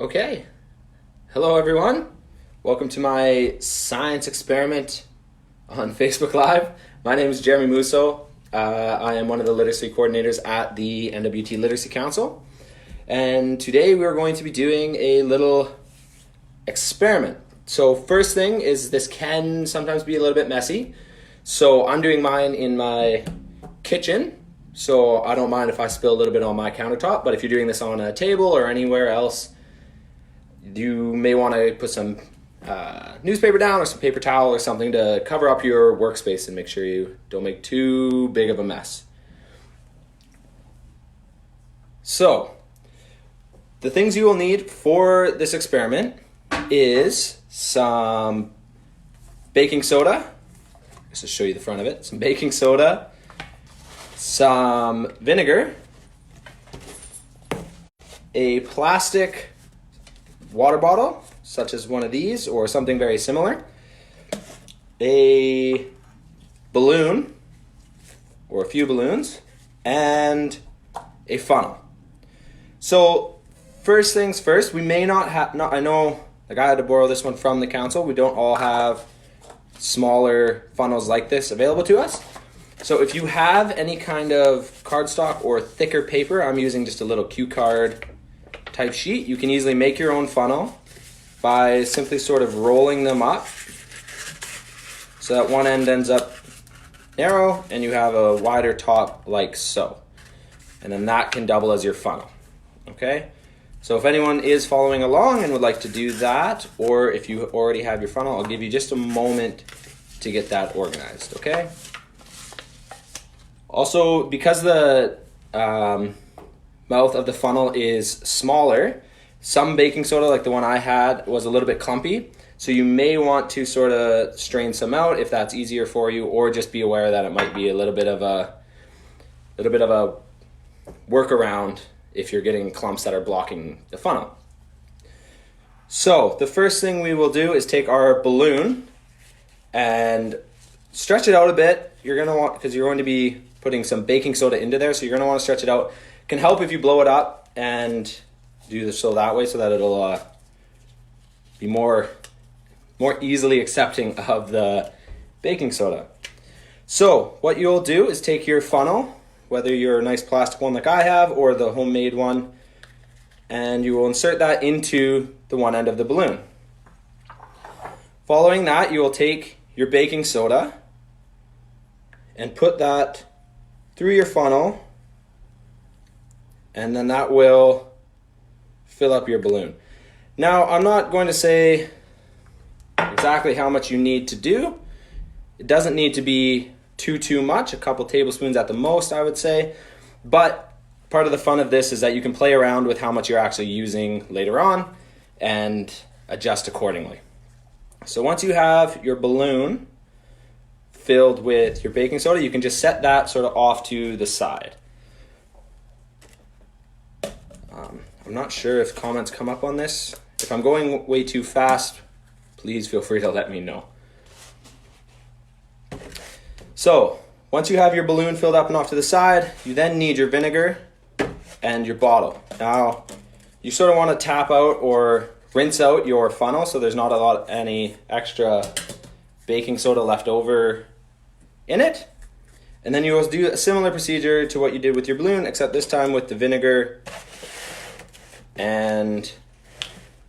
Okay, hello everyone. Welcome to my science experiment on Facebook Live. My name is Jeremy Musso. I am one of the literacy coordinators at the NWT Literacy Council. And today we're going to be doing a little experiment. So first thing is this can sometimes be a little bit messy. So I'm doing mine in my kitchen. So I don't mind if I spill a little bit on my countertop, but if you're doing this on a table or anywhere else, you may want to put some newspaper down or some paper towel or something to cover up your workspace and make sure you don't make too big of a mess. So, the things you will need for this experiment is some baking soda. Just to show you the front of it. Some baking soda, some vinegar, a plastic water bottle, such as one of these or something very similar, a balloon or a few balloons, and a funnel. So first things first, we may not have, I know like I had to borrow this one from the council. We don't all have smaller funnels like this available to us. So if you have any kind of cardstock or thicker paper, I'm using just a little cue card type sheet. You can easily make your own funnel by simply sort of rolling them up so that one end ends up narrow and you have a wider top like so. And then that can double as your funnel. Okay? So if anyone is following along and would like to do that, or if you already have your funnel, I'll give you just a moment to get that organized. Okay? Also, because the mouth of the funnel is smaller, some baking soda, like the one I had, was a little bit clumpy. So you may want to sort of strain some out if that's easier for you, or just be aware that it might be a little bit of a workaround if you're getting clumps that are blocking the funnel. So the first thing we will do is take our balloon and stretch it out a bit. You're going to want, because you're going to be putting some baking soda into there, so you're going to want to stretch it out. It can help if you blow it up and do this so that way, so that it'll be more easily accepting of the baking soda. So what you'll do is take your funnel, whether you're a nice plastic one like I have or the homemade one, and you will insert that into the one end of the balloon. Following that, you will take your baking soda and put that through your funnel, and then that will fill up your balloon. Now, I'm not going to say exactly how much you need to do. It doesn't need to be too much, a couple tablespoons at the most, I would say. But part of the fun of this is that you can play around with how much you're actually using later on and adjust accordingly. So once you have your balloon filled with your baking soda, you can just set that sort of off to the side. I'm not sure if comments come up on this. If I'm going way too fast, please feel free to let me know. So once you have your balloon filled up and off to the side, you then need your vinegar and your bottle. Now, you sort of want to tap out or rinse out your funnel so there's not any extra baking soda left over in it. And then you will do a similar procedure to what you did with your balloon, except this time with the vinegar and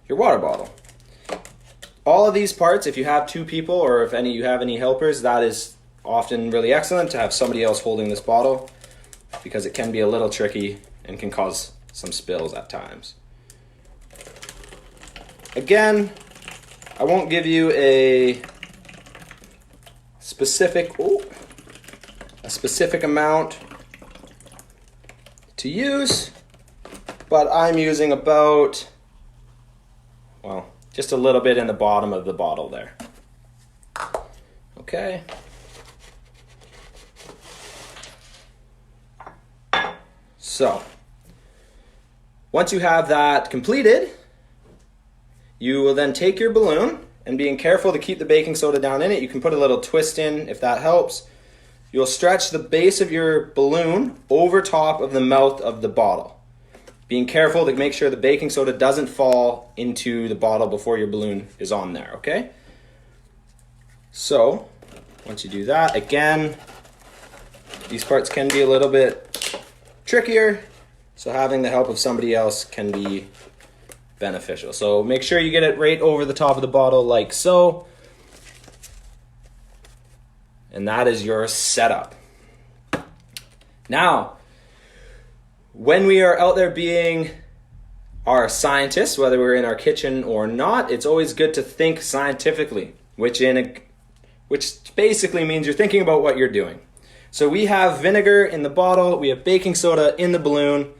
your water bottle. All of these parts, if you have two people or if you have any helpers, that is often really excellent to have somebody else holding this bottle, because it can be a little tricky and can cause some spills at times. Again, I won't give you a specific amount to use, but I'm using about, well, just a little bit in the bottom of the bottle there. Okay. So, once you have that completed, you will then take your balloon, and being careful to keep the baking soda down in it, you can put a little twist in if that helps. You'll stretch the base of your balloon over top of the mouth of the bottle. being careful to make sure the baking soda doesn't fall into the bottle before your balloon is on there, okay? So, once you do that, again, these parts can be a little bit trickier, so having the help of somebody else can be beneficial. So make sure you get it right over the top of the bottle like so. And that is your setup. Now, when we are out there being our scientists, whether we're in our kitchen or not, it's always good to think scientifically, which basically means you're thinking about what you're doing. So we have vinegar in the bottle, we have baking soda in the balloon.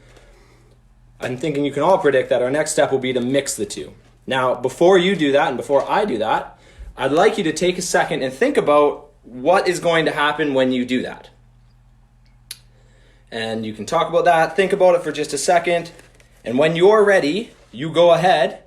I'm thinking you can all predict that our next step will be to mix the two. Now, before you do that and before I do that, I'd like you to take a second and think about what is going to happen when you do that. And you can talk about that, think about it for just a second, and when you're ready, you go ahead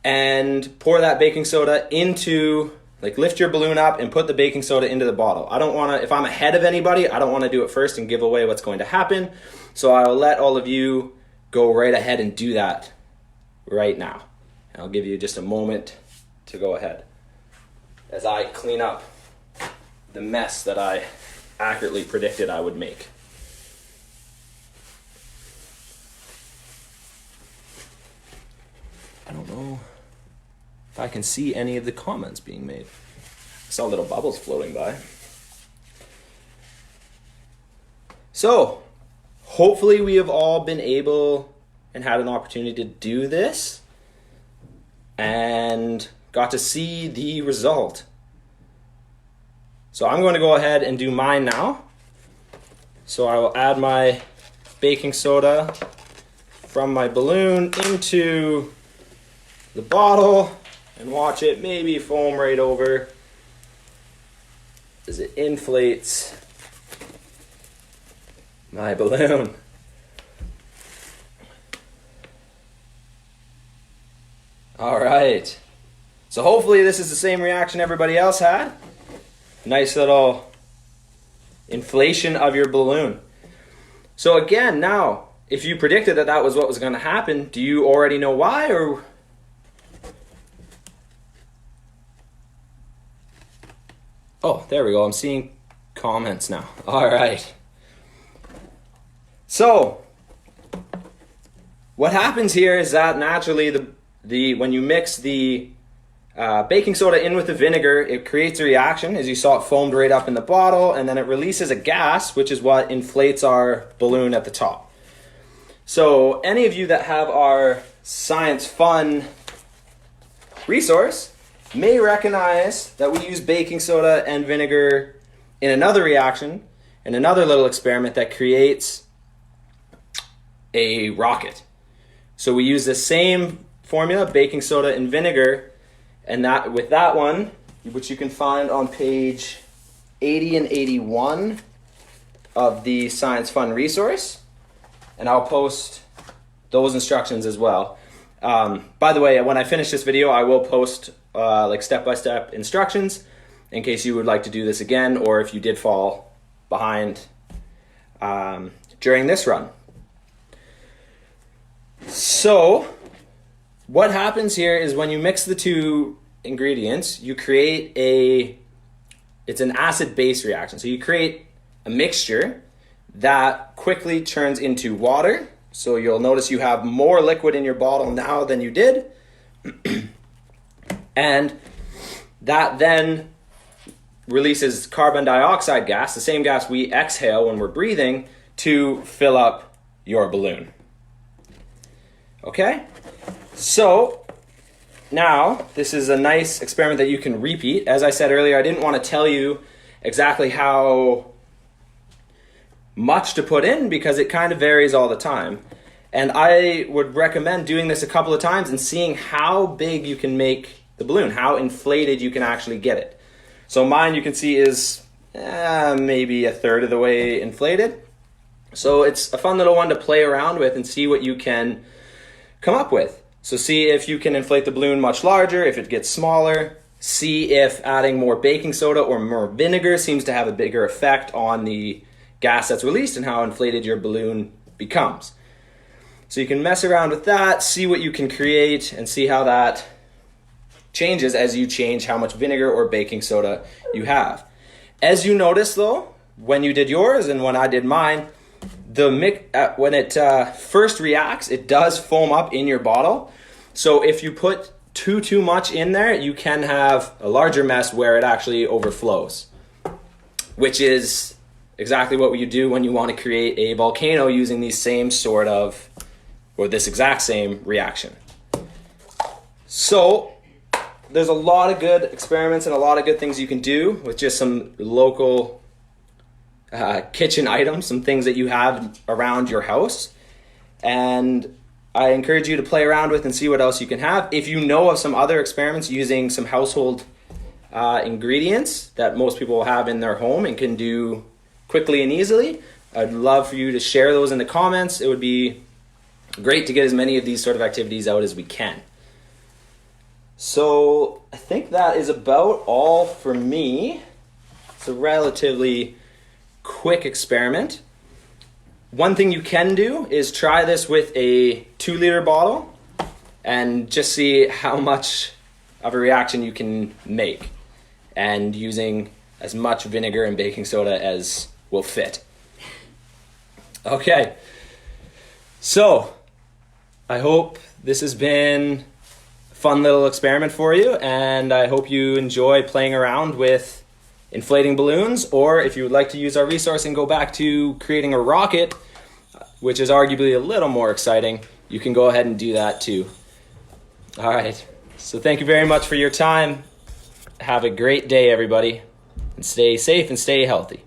and pour that baking soda into, like lift your balloon up and put the baking soda into the bottle. I don't want to, if I'm ahead of anybody, I don't want to do it first and give away what's going to happen. So I'll let all of you go right ahead and do that right now. And I'll give you just a moment to go ahead as I clean up the mess that I accurately predicted I would make. I don't know if I can see any of the comments being made. I saw little bubbles floating by. So, hopefully we have all been able and had an opportunity to do this and got to see the result. So I'm going to go ahead and do mine now. So I will add my baking soda from my balloon into the bottle and watch it maybe foam right over as it inflates my balloon. All right. So hopefully this is the same reaction everybody else had. Nice little inflation of your balloon. So again, now, if you predicted that that was what was going to happen, do you already know why, or? Oh, there we go. I'm seeing comments now. All right. So, what happens here is that naturally when you mix the baking soda in with the vinegar, it creates a reaction. As you saw, it foamed right up in the bottle, and then it releases a gas, which is what inflates our balloon at the top. So any of you that have our Science Fun resource may recognize that we use baking soda and vinegar in another reaction, in another little experiment that creates a rocket. So we use the same formula, baking soda and vinegar, and that with that one, which you can find on page 80 and 81 of the Science Fun resource, and I'll post those instructions as well. By the way, when I finish this video, I will post like step-by-step instructions in case you would like to do this again, or if you did fall behind during this run. So what happens here is when you mix the two ingredients, you create it's an acid-base reaction. So you create a mixture that quickly turns into water. So you'll notice you have more liquid in your bottle now than you did. And that then releases carbon dioxide gas, the same gas we exhale when we're breathing, to fill up your balloon. Okay? So now this is a nice experiment that you can repeat. As I said earlier, I didn't want to tell you exactly how much to put in because it kind of varies all the time. And I would recommend doing this a couple of times and seeing how big you can make the balloon, how inflated you can actually get it. So mine, you can see, is maybe a third of the way inflated. So it's a fun little one to play around with and see what you can come up with. So see if you can inflate the balloon much larger, if it gets smaller. See if adding more baking soda or more vinegar seems to have a bigger effect on the gas that's released and how inflated your balloon becomes. So you can mess around with that, see what you can create, and see how that changes as you change how much vinegar or baking soda you have. As you notice though, when you did yours and when I did mine, when it first reacts, it does foam up in your bottle. So if you put too much in there, you can have a larger mess where it actually overflows, which is exactly what you do when you want to create a volcano using these same sort of, or this exact same reaction. So there's a lot of good experiments and a lot of good things you can do with just some local kitchen items, some things that you have around your house. And I encourage you to play around with and see what else you can have. If you know of some other experiments using some household ingredients that most people have in their home and can do quickly and easily, I'd love for you to share those in the comments. It would be great to get as many of these sort of activities out as we can. So I think that is about all for me. It's a relatively quick experiment. One thing you can do is try this with a 2-liter bottle and just see how much of a reaction you can make, and using as much vinegar and baking soda as will fit. Okay, so I hope this has been a fun little experiment for you, and I hope you enjoy playing around with inflating balloons, or if you would like to use our resource and go back to creating a rocket, which is arguably a little more exciting, you can go ahead and do that too. All right, so thank you very much for your time. Have a great day, everybody, and stay safe and stay healthy.